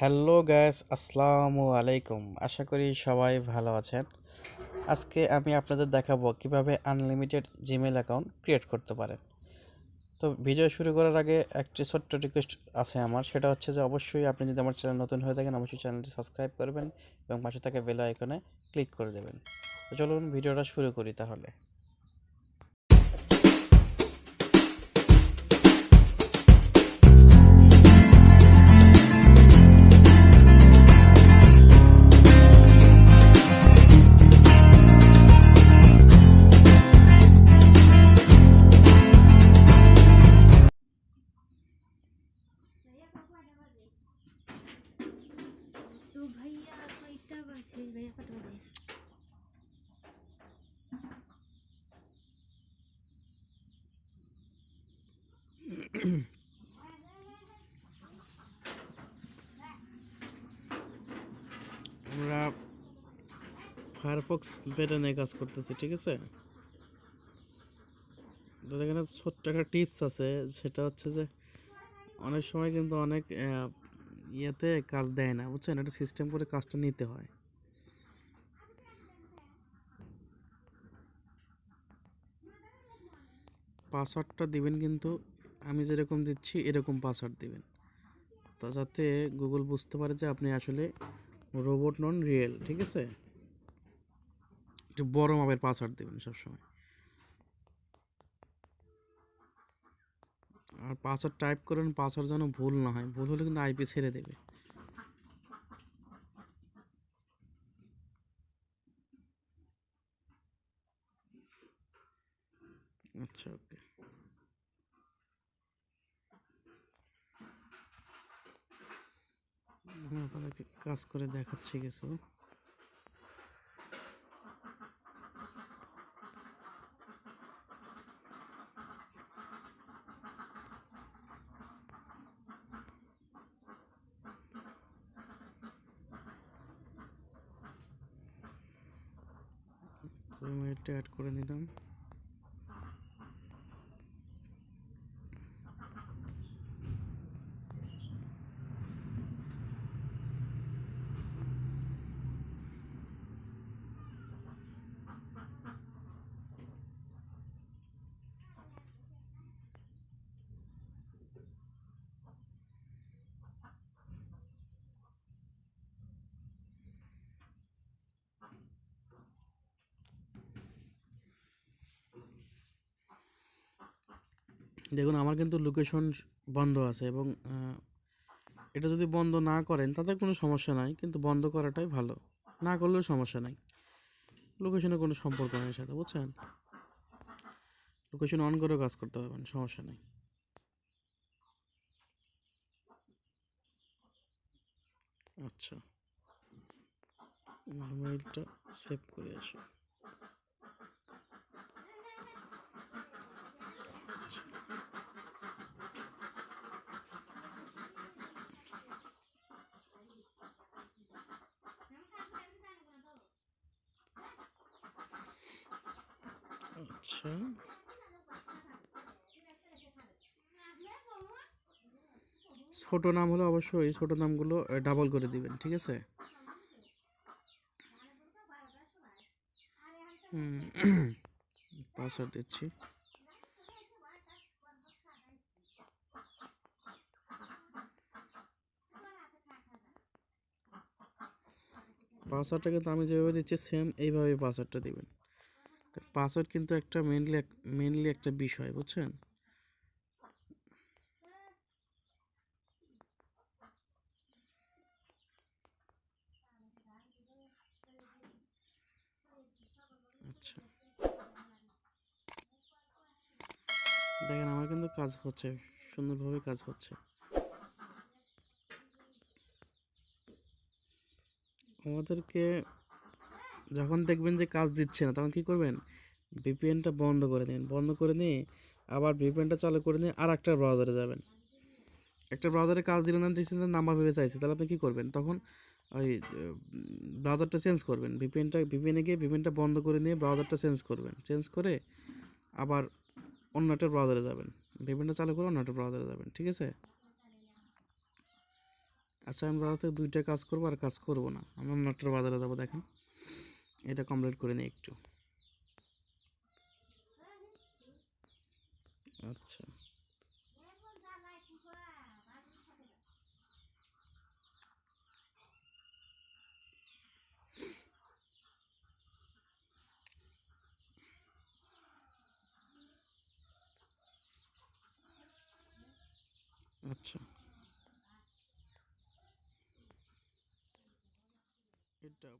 Hello guys, আসসালামু আলাইকুম। আশা করি সবাই ভালো আছেন। আজকে আমি আপনাদের দেখাবো কিভাবে আনলিমিটেড জিমেইল অ্যাকাউন্ট ক্রিয়েট করতে পারেন। তো ভিডিও শুরু করার আগে একটি ছোট্ট রিকোয়েস্ট আছে আমার, সেটা হচ্ছে যে অবশ্যই আপনি যদি আমার চ্যানেল নতুন হয়ে থাকেন অবশ্যই চ্যানেলটি সাবস্ক্রাইব করবেন এবং পাশে থাকা বেল আইকনে ক্লিক করে দেবেন। তো চলুন ভিডিওটা শুরু করি তাহলে। तो भैया कईटा बजे भैया कत बजे আমরা ফায়ারফক্স বেটা নিয়ে কাজ করতেছি, ঠিক আছে? তো এখানে ছোট্ট একটা টিপস আছে, সেটা হচ্ছে যে অনেক সময় কিন্তু অনেক ইয়েতে কাজ দেয় না, বুঝছেন? একটা সিস্টেম করে কাজটা নিতে হয়। পাসওয়ার্ডটা দিবেন কিন্তু আমি যেরকম দিচ্ছি এরকম পাসওয়ার্ড দিবেন, তা যাতে গুগল বুঝতে পারে যে আপনি আসলে রোবট নন, রিয়েল, ঠিক আছে? একটু বড় মাপের পাসওয়ার্ড দিবেন সবসময়। আর পাসওয়ার্ড টাইপ করেন, পাসওয়ার্ড যেন ভুল না হয়, ভুল হলে কিন্তু আইপি ছেড়ে দেবে। আচ্ছা, ওকে। আমি আপনাদেরকে কাজ করে দেখাচ্ছি কিছু। মেলটা অ্যাড করে দিলাম। দেখুন আমার কিন্তু লোকেশন বন্ধ আছে, এবং এটা যদি বন্ধ না করেন তাতে কোনো সমস্যা নাই, কিন্তু বন্ধ করাটাই ভালো। না করলেও সমস্যা নাই, লোকেশনের কোনো সম্পর্ক নেই এর সাথে, বুঝছেন? লোকেশন অন করেও কাজ করতে পারবেন, সমস্যা নেই। আচ্ছা, মেইলটা সেভ করে আসি। আচ্ছা, আচ্ছা, ছোট নাম হলে অবশ্যই ছোট নামগুলো ডাবল করে দিবেন, ঠিক আছে? পাসওয়ার্ড দিচ্ছি। পাসওয়ার্ডটা কিন্তু আমি যেভাবে দিচ্ছি সেম এইভাবে পাসওয়ার্ডটা দিবেন। পাসওয়ার্ড কিন্তু একটা মেনলি একটা বিষয়, বুঝছেন? আচ্ছা, দেখেন আমার কিন্তু কাজ হচ্ছে, সুন্দরভাবে কাজ হচ্ছে। আমাদেরকে যখন দেখবেন যে কাজ দিচ্ছে না তখন কি করবেন, ভিপিএনটা বন্ধ করে দিন, বন্ধ করে নিয়ে আবার ভিপিএনটা চালু করে নিয়ে আর একটা ব্রাউজারে যাবেন। একটা ব্রাউজারে কাজ দিলেন না, দেখছেন নাম্বার ভেবে চাইছে, তাহলে আপনি কী করবেন তখন? ওই ব্রাউজারটা চেঞ্জ করবেন, ভিপিএনে গিয়ে ভিপিএনটা বন্ধ করে নিয়ে ব্রাউজারটা চেঞ্জ করবেন, চেঞ্জ করে আবার অন্য একটা ব্রাউজারে যাবেন, ভিপিএনটা চালু করে অন্য একটা ব্রাউজারে যাবেন, ঠিক আছে? আচ্ছা আমি বাজার থেকে 2টা কাজ করবো আর কাজ করবো না, আমি অন্য একটা বাজারে যাবো। দেখেন এটা কমপ্লিট করে নিই একটু। আচ্ছা আচ্ছা এটা